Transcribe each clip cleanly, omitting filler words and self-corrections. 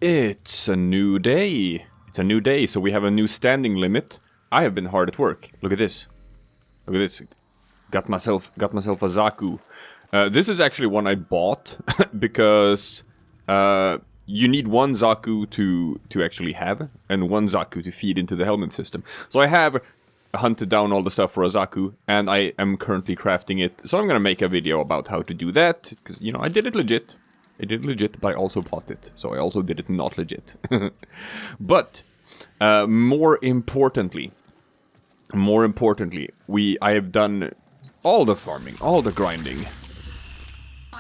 It's a new day. It's a new day, so we have a new standing limit. I have been hard at work. Look at this. Look at this. Got myself a Zaku. This is actually one I bought because you need one Zaku to actually have, and one Zaku to feed into the Helminth system. So I have hunted down all the stuff for a Zaku, and I am currently crafting it. So I'm gonna make a video about how to do that, because, you know, I did it legit. I did it legit, but I also bought it. So I also did it not legit. But, more importantly, I have done all the farming, all the grinding.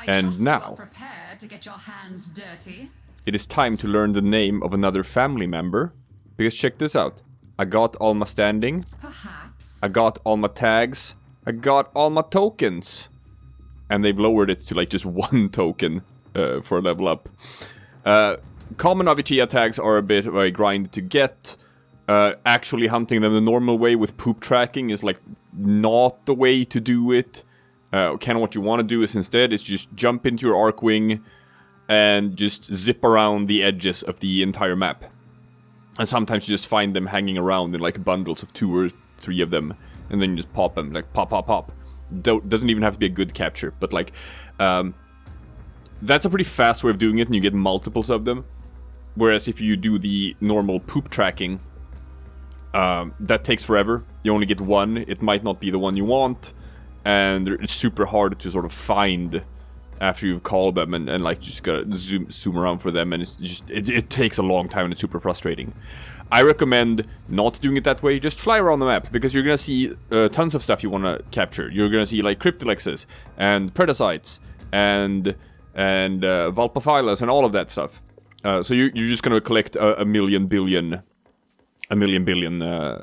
And now, prepared to get your hands dirty. It is time to learn the name of another family member. Because check this out. I got all my standing. Perhaps. I got all my tags. I got all my tokens. And they've lowered it to like just one token for a level up. Common Avichia tags are a bit of a grind to get. Actually hunting them the normal way with poop tracking is like not the way to do it. Kind of what you want to do is instead is just jump into your Archwing and just zip around the edges of the entire map. And sometimes you just find them hanging around in like bundles of 2 or 3 of them, and then you just pop them, like pop, pop, pop. Doesn't even have to be a good capture, but like, that's a pretty fast way of doing it, and you get multiples of them. Whereas if you do the normal poop tracking, that takes forever. You only get one, it might not be the one you want, and it's super hard to sort of find after you've called them, and like just gotta zoom around for them, and it's just it takes a long time and it's super frustrating. I recommend not doing it that way. Just fly around the map, because you're gonna see tons of stuff you want to capture. You're gonna see like Cryptolexes and Predacites and Valpaphilas and all of that stuff. So you're just gonna collect a million billion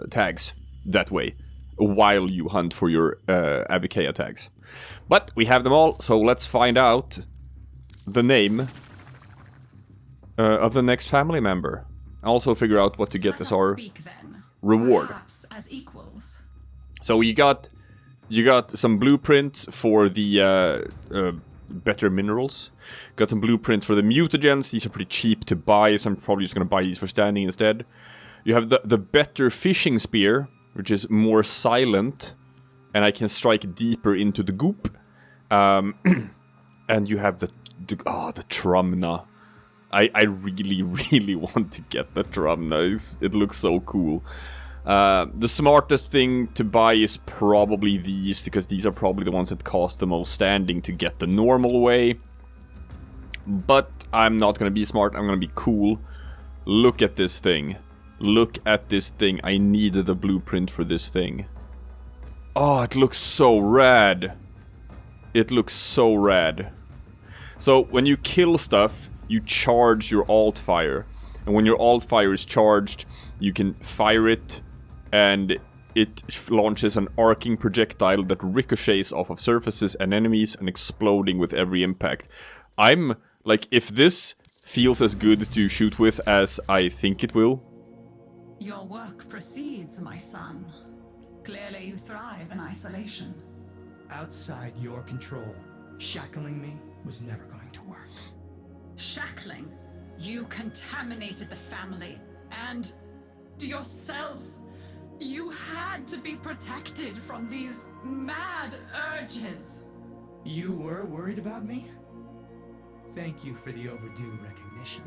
tags that way, while you hunt for your Abikea tags. But we have them all, so let's find out the name of the next family member. Also figure out what to get as our reward. As equals. So you got some blueprints for the better minerals. Got some blueprints for the mutagens. These are pretty cheap to buy, so I'm probably just gonna buy these for standing instead. You have the better fishing spear, which is more silent, and I can strike deeper into the goop. And you have the Trumna. I really want to get the Trumna. It looks so cool. The smartest thing to buy is probably these, because these are probably the ones that cost the most standing to get the normal way. But I'm not gonna be smart, I'm gonna be cool. Look at this thing. Look at this thing. I needed a blueprint for this thing. Oh, it looks so rad. It looks so rad. So, when you kill stuff, you charge your alt fire. And when your alt fire is charged, you can fire it, and it launches an arcing projectile that ricochets off of surfaces and enemies, and exploding with every impact. I'm, like, if this feels as good to shoot with as I think it will. Your work proceeds, my son. Clearly you thrive in isolation. Outside your control, shackling me was never going to work. Shackling? You contaminated the family, and yourself. You had to be protected from these mad urges. You were worried about me? Thank you for the overdue recognition.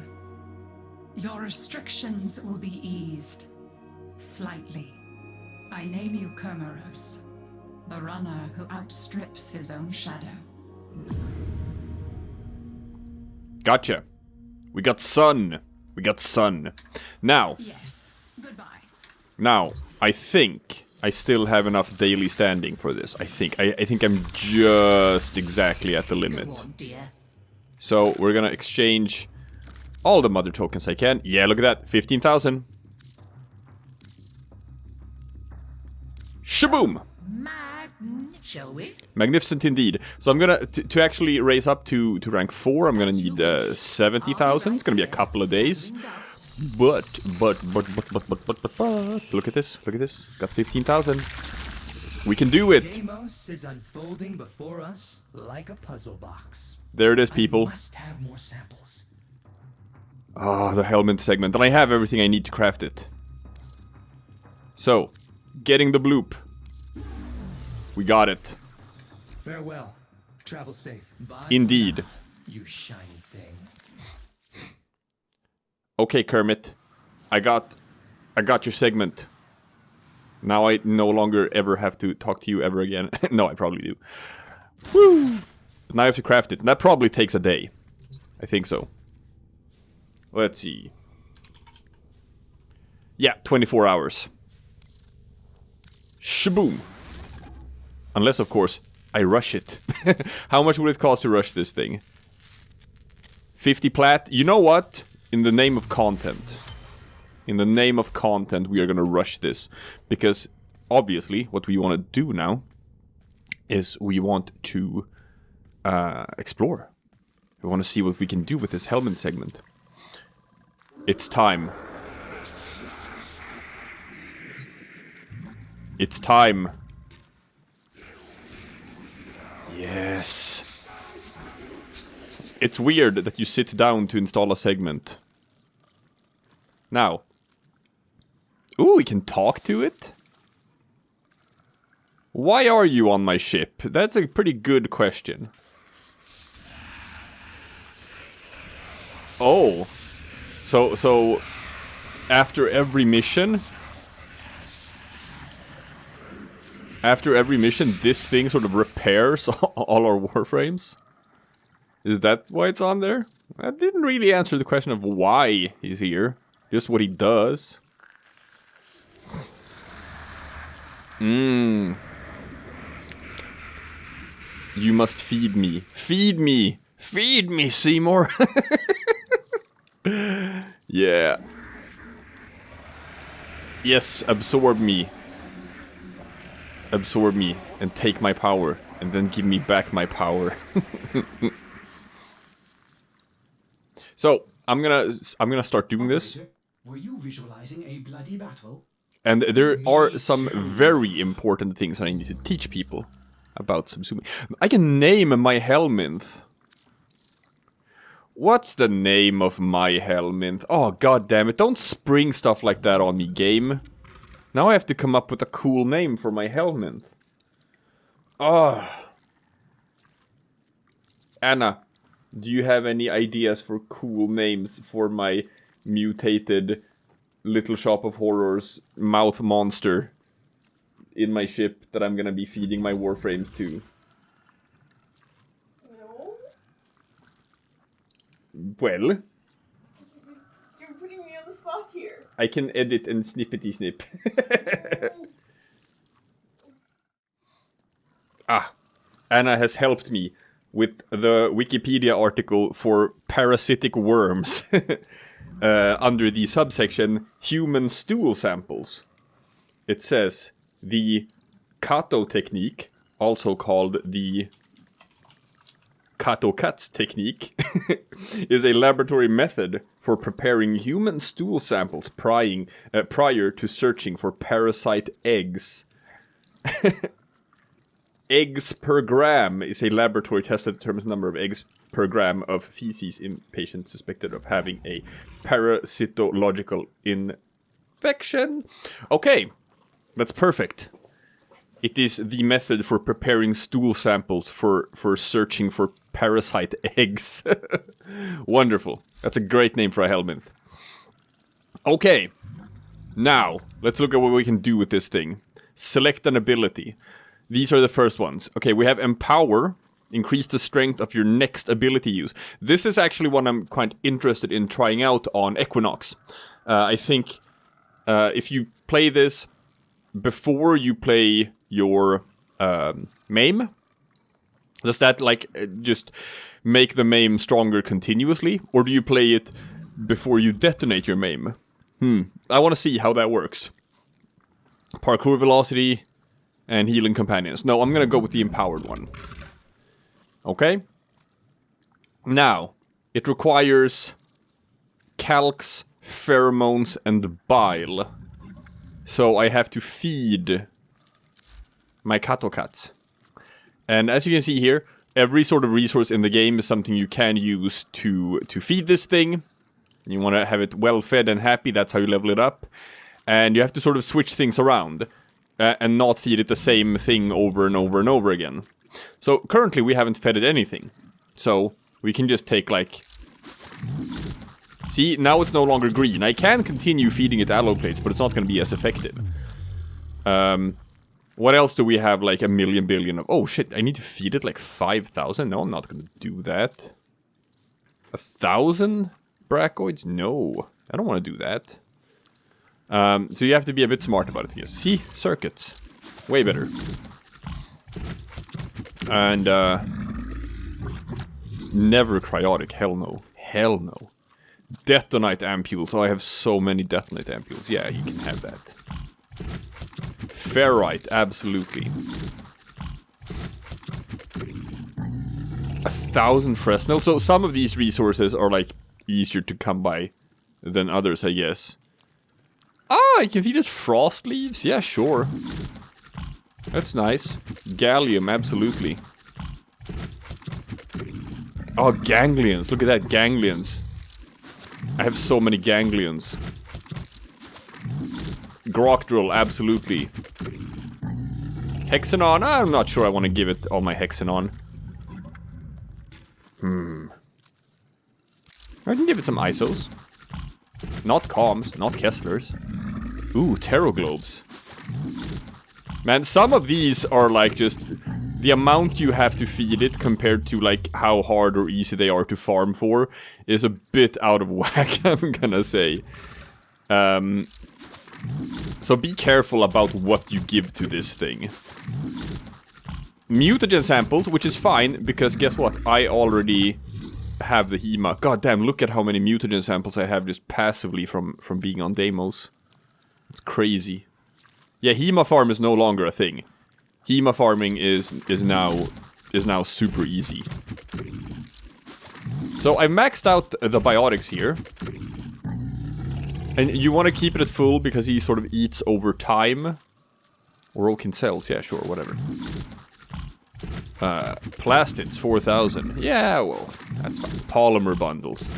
Your restrictions will be eased. Slightly. I name you Kermeros, the runner who outstrips his own shadow. Gotcha. We got sun. We got sun. Now. Yes. Goodbye. Now, I think I still have enough daily standing for this. I think I'm just exactly at the limit. Go on, dear. So we're gonna exchange all the mother tokens I can. Yeah, look at that. 15,000. Shaboom! Shall we? Magnificent indeed. So I'm gonna, to actually raise up to rank 4, I'm gonna need 70,000. It's gonna be a couple of days. But, look at this, got 15,000. We can do it! Deimos is unfolding before us like a puzzle box. There it is, people. I must have more samples. Oh, the Helminth segment. And I have everything I need to craft it. So, getting the bloop. We got it. Farewell. Travel safe. Bye. Indeed. You shiny thing. Okay, Kermit. I got your segment. Now I no longer ever have to talk to you ever again. No, I probably do. Woo! But now I have to craft it. And that probably takes a day. I think so. Let's see. Yeah, 24 hours. Shaboom! Unless, of course, I rush it. How much would it cost to rush this thing? 50 plat? You know what? In the name of content. In the name of content, we are gonna rush this. Because, obviously, what we want to do now is we want to explore. We want to see what we can do with this Helminth segment. It's time. It's time. Yes. It's weird that you sit down to install a segment. Now. Ooh, we can talk to it? Why are you on my ship? That's a pretty good question. Oh. So after every mission... After every mission, this thing sort of repairs all our Warframes? Is that why it's on there? That didn't really answer the question of why he's here. Just what he does. You must feed me. Feed me! Feed me, Seymour! Yeah. Yes, absorb me. Absorb me and take my power, and then give me back my power. So I'm gonna start doing this. Were you visualizing a bloody battle? And there are some very important things I need to teach people about Subsuming. I can name my Helminth. What's the name of my Helminth? Oh, god damn it! Don't spring stuff like that on me, game. Now I have to come up with a cool name for my Helminth. Ah. Anna, do you have any ideas for cool names for my mutated Little Shop of Horrors mouth monster in my ship that I'm gonna be feeding my Warframes to? No. Well... You're putting me on the spot here. I can edit and snippety snip. Anna has helped me with the Wikipedia article for parasitic worms under the subsection human stool samples. It says the Kato technique, also called the Kato Cuts technique, is a laboratory method for preparing human stool samples prior to searching for parasite eggs. Eggs per gram is a laboratory test that determines the number of eggs per gram of feces in patients suspected of having a parasitological infection. Okay, that's perfect. It is the method for preparing stool samples for searching for parasite eggs. Wonderful. That's a great name for a Helminth. Okay. Now, let's look at what we can do with this thing. Select an ability. These are the first ones. Okay, we have Empower. Increase the strength of your next ability use. This is actually one I'm quite interested in trying out on Equinox. I think if you play this before you play your MAME, does that like just make the MAME stronger continuously? Or do you play it before you detonate your MAME? I want to see how that works. Parkour velocity and healing companions. No, I'm gonna go with the empowered one. Okay? Now, it requires calx, pheromones, and bile. So I have to feed my Katokats. And as you can see here, every sort of resource in the game is something you can use to feed this thing. You want to have it well fed and happy, that's how you level it up. And you have to sort of switch things around and not feed it the same thing over and over and over again. So currently we haven't fed it anything. So we can just take like... See, now it's no longer green. I can continue feeding it allo plates, but it's not going to be as effective. What else do we have like a million billion of? Oh shit, I need to feed it like 5,000? No, I'm not going to do that. 1,000 brachoids? No, I don't want to do that. So you have to be a bit smart about it, yes. See? Circuits. Way better. And, never cryotic. Hell no. Hell no. Detonite ampules. Oh, I have so many detonite ampules. Yeah, you can have that. Ferrite, absolutely. 1,000 Fresnel. So some of these resources are like easier to come by than others, I guess. Ah, I can feed it frost leaves? Yeah, sure. That's nice. Gallium, absolutely. Oh, ganglions. Look at that, ganglions. I have so many ganglions. Groctral, absolutely. Hexanon? I'm not sure I want to give it all my Hexanon. I can give it some ISOs. Not comms, not Kesslers. Ooh, Terroglobes. Man, some of these are like just... The amount you have to feed it compared to like how hard or easy they are to farm for is a bit out of whack, I'm gonna say. So be careful about what you give to this thing. Mutagen samples, which is fine, because guess what? I already have the Hema. God damn, look at how many mutagen samples I have just passively from being on Deimos. It's crazy. Yeah, Hema farm is no longer a thing. Hema farming is now super easy. So I maxed out the biotics here. And you want to keep it at full because he sort of eats over time. Awoken cells, yeah, sure, whatever. Plastids, 4,000. Yeah, well, that's fine. Polymer bundles.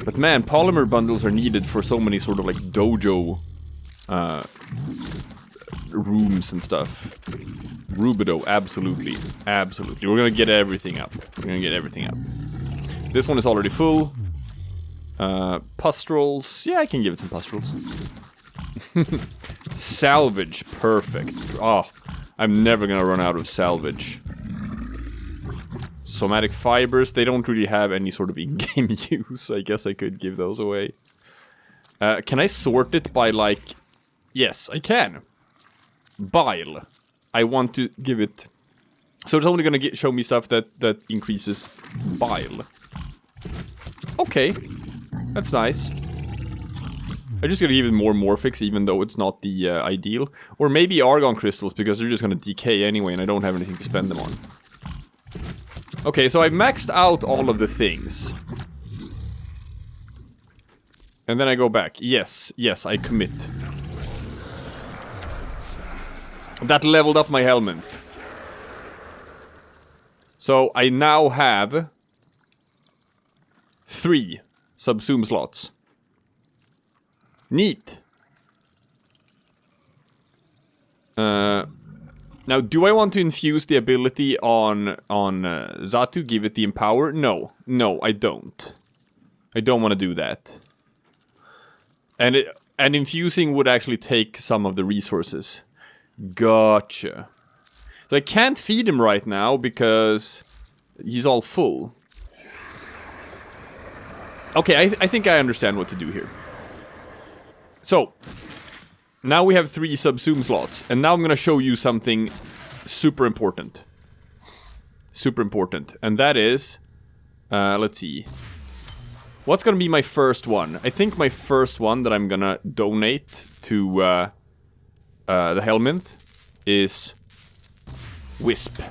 But man, polymer bundles are needed for so many sort of like dojo rooms and stuff. Rubido, absolutely. Absolutely. We're gonna get everything up. We're gonna get everything up. This one is already full. Pustrels. Yeah, I can give it some pustrels. Salvage, perfect. Oh, I'm never gonna run out of salvage. Somatic fibers, they don't really have any sort of in-game use. I guess I could give those away. Can I sort it by like... Yes, I can. Bile. I want to give it... So it's only gonna show me stuff that increases bile. Okay. That's nice. I'm just gonna give it more Morphix, even though it's not the ideal. Or maybe Argon Crystals, because they're just gonna decay anyway, and I don't have anything to spend them on. Okay, so I maxed out all of the things. And then I go back. Yes, yes, I commit. That leveled up my Helminth. So I now have 3 Subsum slots. Neat. Now, do I want to infuse the ability on Zatu, give it the Empower? No. No, I don't. I don't want to do that. And infusing would actually take some of the resources. Gotcha. So I can't feed him right now because he's all full. Okay, I think I understand what to do here. So, now we have 3 Subsum slots, and now I'm gonna show you something super important. Super important, and that is... let's see. What's gonna be my first one? I think my first one that I'm gonna donate to the Helminth is Wisp.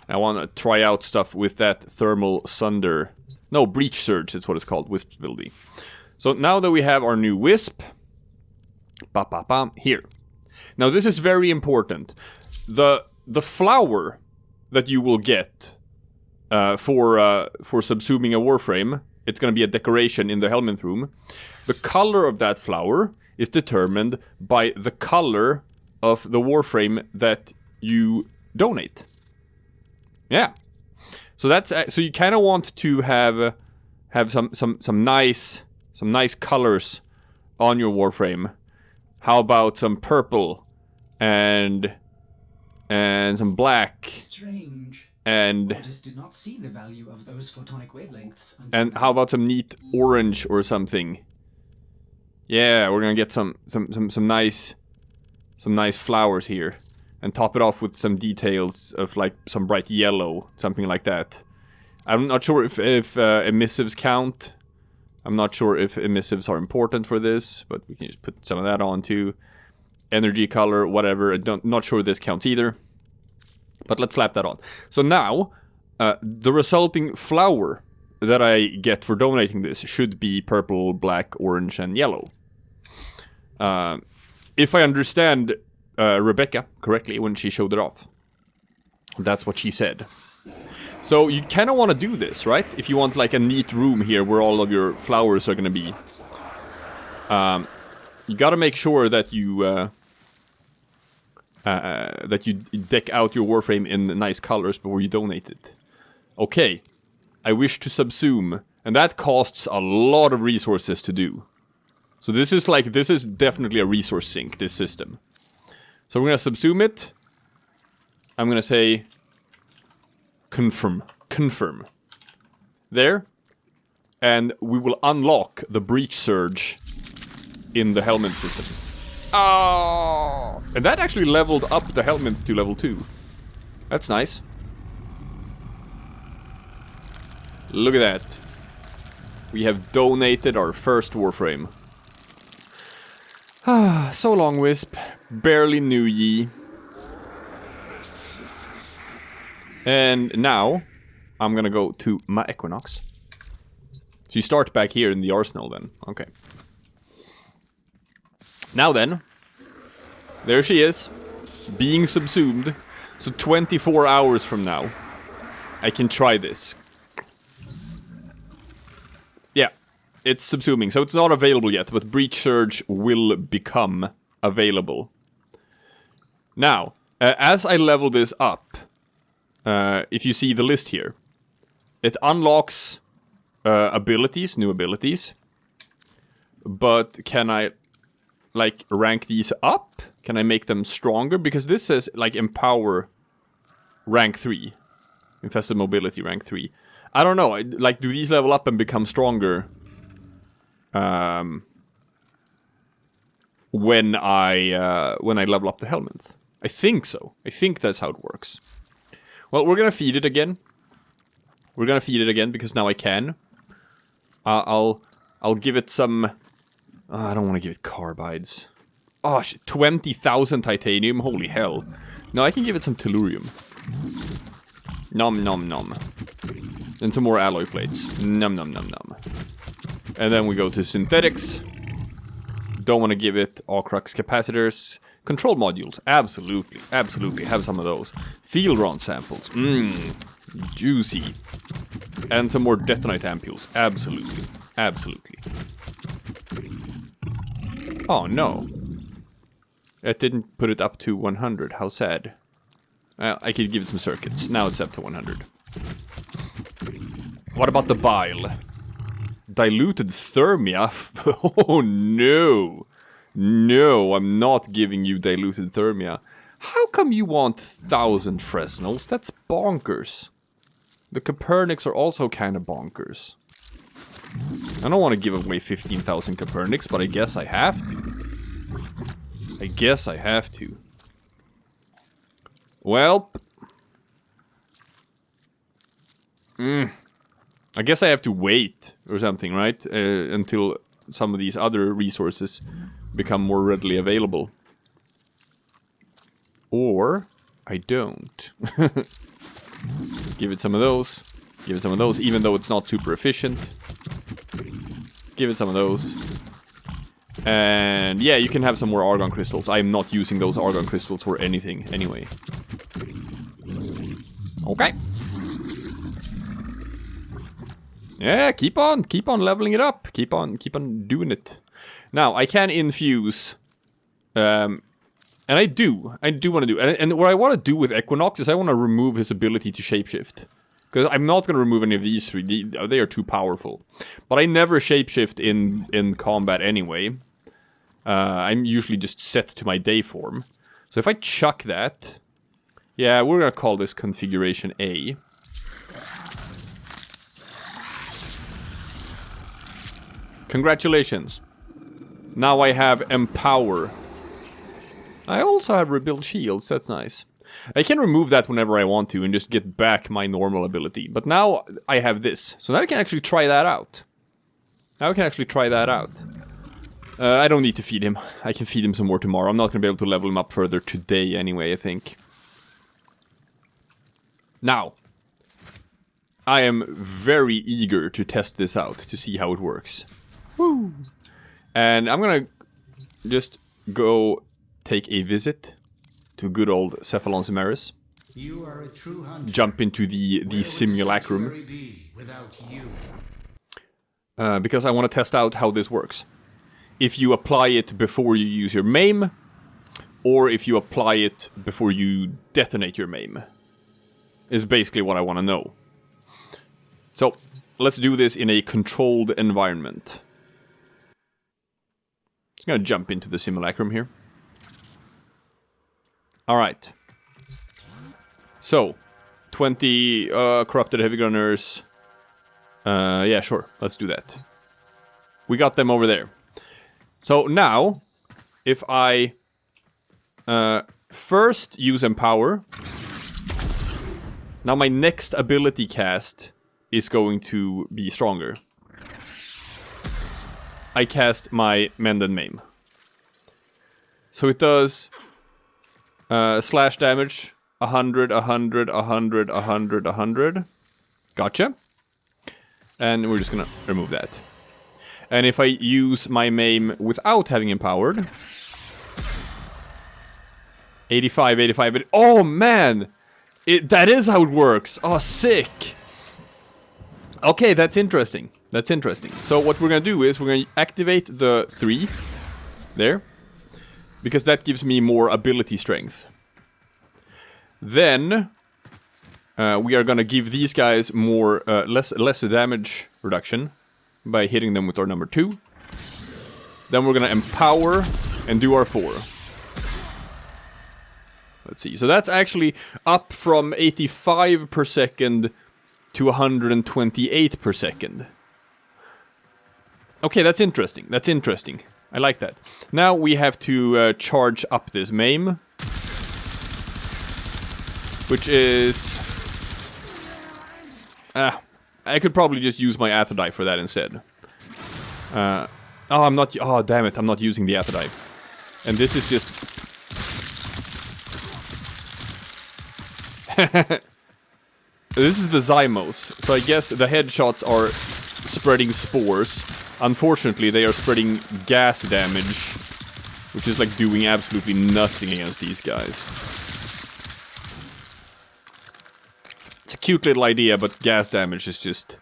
I wanna try out stuff with that Thermal Sunder. No, Breach Surge is what it's called, Wisp's ability. So now that we have our new Wisp, here. Now this is very important. The flower that you will get for subsuming a Warframe, it's going to be a decoration in the Helminth room. The color of that flower is determined by the color of the Warframe that you donate. Yeah. So that's so you kind of want to have some nice colors on your Warframe. How about some purple and some black? Strange. And I just did not see the value of those photonic wavelengths. And how about some neat orange or something? Yeah, we're gonna get some nice flowers here, and top it off with some details of like some bright yellow, something like that. I'm not sure if emissives count. I'm not sure if emissives are important for this, but we can just put some of that on too. Energy color, whatever. Not sure this counts either. But let's slap that on. So now, the resulting flower that I get for donating this should be purple, black, orange, and yellow. If I understand Rebecca correctly when she showed it off. That's what she said. So you kind of want to do this, right? If you want like a neat room here where all of your flowers are going to be. You got to make sure that you deck out your Warframe in nice colors before you donate it. Okay, I wish to subsume, and that costs a lot of resources to do. So this is definitely a resource sink, this system. So we're gonna subsume it. I'm gonna say confirm. There. And we will unlock the breach surge in the Helminth system. Oh! And that actually leveled up the Helminth to level 2. That's nice. Look at that. We have donated our first Warframe. So long, Wisp. Barely knew ye. And now, I'm gonna go to my Equinox. So you start back here in the arsenal then. Okay. Now then, there she is, being subsumed. So 24 hours from now, I can try this. Yeah, it's subsuming, so it's not available yet, but Breach Surge will become available. Now, as I level this up, if you see the list here, it unlocks abilities, new abilities. But can I like rank these up? Can I make them stronger? Because this says like empower rank 3. Infested mobility rank 3. I don't know. Like, do these level up and become stronger when I level up the Helminth? I think so. I think that's how it works. Well, we're gonna feed it again. We're gonna feed it again because now I can. I'll give it some. I don't want to give it carbides. Oh, 20,000 titanium. Holy hell! No, I can give it some tellurium. Nom nom nom. And some more alloy plates. Nom nom nom nom. And then we go to synthetics. Don't want to give it Ocrux capacitors. Control modules. Absolutely. Absolutely. Have some of those. Field round samples. Mmm. Juicy. And some more detonite ampules. Absolutely. Absolutely. Oh no. It didn't put it up to 100. How sad. I could give it some circuits. Now it's up to 100. What about the bile? Diluted thermia? Oh no. No, I'm not giving you diluted thermia. How come you want 1,000 Fresnels? That's bonkers. The Copernics are also kind of bonkers. I don't want to give away 15,000 Copernics, but I guess I have to. I guess I have to. Well. I guess I have to wait or something, right? Until some of these other resources become more readily available. Or I don't. Give it some of those. Give it some of those, even though it's not super efficient. Give it some of those. And yeah, you can have some more argon crystals. I'm not using those argon crystals for anything anyway. Okay. Yeah, keep on leveling it up. Keep on doing it. Now, I can infuse, and I do want to do, and what I want to do with Equinox is I want to remove his ability to shapeshift. Because I'm not going to remove any of these three, they are too powerful. But I never shapeshift in combat anyway. I'm usually just set to my day form. So if I chuck that, yeah, we're going to call this configuration A. Congratulations. Now I have Empower. I also have Rebuild Shields, that's nice. I can remove that whenever I want to and just get back my normal ability. But now I have this. So now I can actually try that out. I don't need to feed him. I can feed him some more tomorrow. I'm not going to be able to level him up further today anyway, I think. Now, I am very eager to test this out, to see how it works. Woo! And I'm going to just go take a visit to good old Cephalon Cimeris. You are a true hunter. Jump into the Simulacrum. Because I want to test out how this works. If you apply it before you use your maim, or if you apply it before you detonate your maim, is basically what I want to know. So, let's do this in a controlled environment. Just gonna jump into the Simulacrum here. Alright. So, 20 corrupted heavy gunners. Yeah, sure, let's do that. We got them over there. So now, if I first use Empower, now my next ability cast is going to be stronger. I cast my Mend and Maim. So it does slash damage, 100, 100, 100, 100, 100. Gotcha. And we're just gonna remove that. And if I use my maim without having empowered... 85, 85... Oh, man! That is how it works! Oh, sick! Okay, that's interesting. That's interesting. So what we're gonna do is we're gonna activate the 3. There. Because that gives me more ability strength. Then... we are gonna give these guys more... less damage reduction. By hitting them with our number 2. Then we're gonna empower and do our 4. Let's see, so that's actually up from 85 per second to 128 per second. Okay, that's interesting, that's interesting. I like that. Now we have to charge up this maim. Which is... I could probably just use my Aethodite for that instead. Oh, damn it, I'm not using the Aethodite. And this is just... This is the Deimos, so I guess the headshots are spreading spores. Unfortunately, they are spreading gas damage, which is like doing absolutely nothing against these guys. It's a cute little idea, but gas damage is just...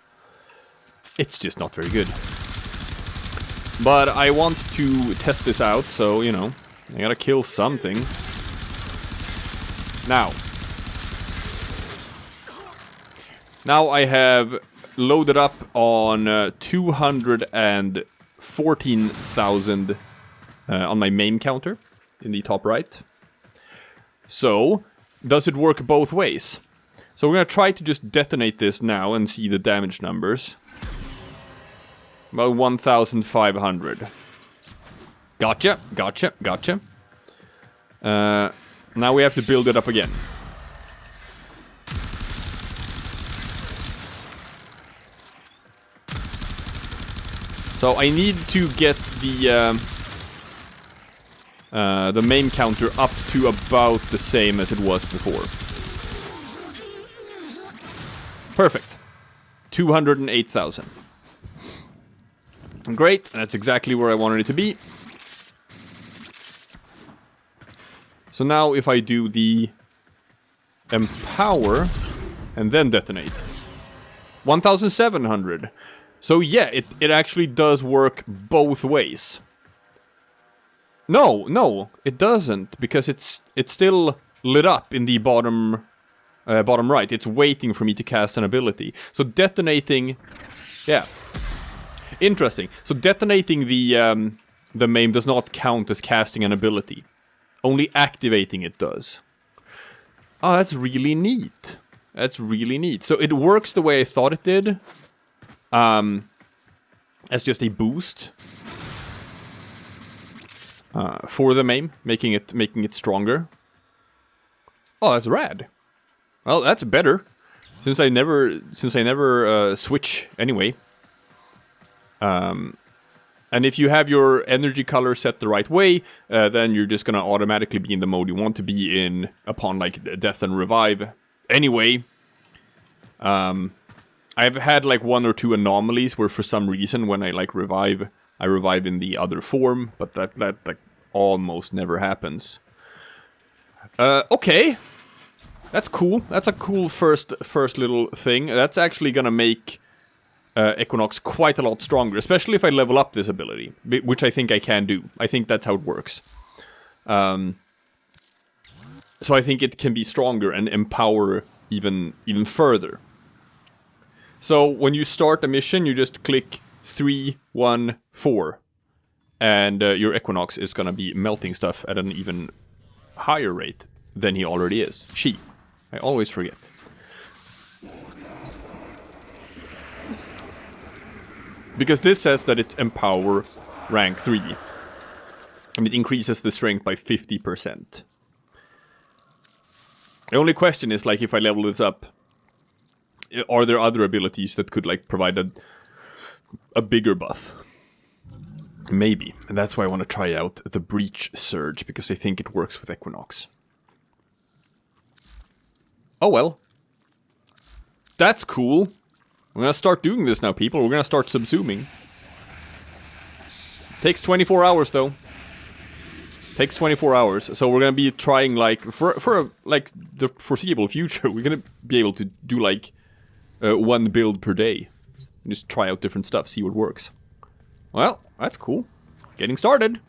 It's just not very good. But I want to test this out, so, you know, I gotta kill something. Now. Now I have loaded up on 214,000 on my main counter in the top right. So, does it work both ways? So we're gonna try to just detonate this now and see the damage numbers. About 1,500. Gotcha, gotcha, gotcha. Now we have to build it up again. So I need to get the main counter up to about the same as it was before. Perfect. 208,000. Great, that's exactly where I wanted it to be. So now if I do the empower and then detonate. 1,700. So yeah, it actually does work both ways. No, it doesn't, because it's still lit up in the bottom right. It's waiting for me to cast an ability. So detonating, yeah, interesting. So detonating the MAME does not count as casting an ability. Only activating it does. Oh, that's really neat. That's really neat. So it works the way I thought it did. As just a boost for the MAME, making it stronger. Oh, that's rad. Well, that's better, since I never switch anyway. And if you have your energy color set the right way, then you're just gonna automatically be in the mode you want to be in upon like death and revive. Anyway, I've had like 1 or 2 anomalies where for some reason when I like revive, I revive in the other form, but that like almost never happens. Okay. That's cool. That's a cool first little thing. That's actually gonna make Equinox quite a lot stronger, especially if I level up this ability, which I think I can do. I think that's how it works. So I think it can be stronger and empower even further. So when you start a mission, you just click 3, 1, 4, and your Equinox is gonna be melting stuff at an even higher rate than he already is. I always forget. Because this says that it's Empower rank 3. And it increases the strength by 50%. The only question is, like, if I level this up, are there other abilities that could, like, provide a bigger buff? Maybe. And that's why I want to try out the Breach Surge, because I think it works with Equinox. Oh well. That's cool. We're gonna start doing this now, people. We're gonna start subsuming. Takes 24 hours, though. Takes 24 hours. So we're gonna be trying, like, for like, the foreseeable future, we're gonna be able to do, like, 1 build per day. Just try out different stuff, see what works. Well, that's cool. Getting started.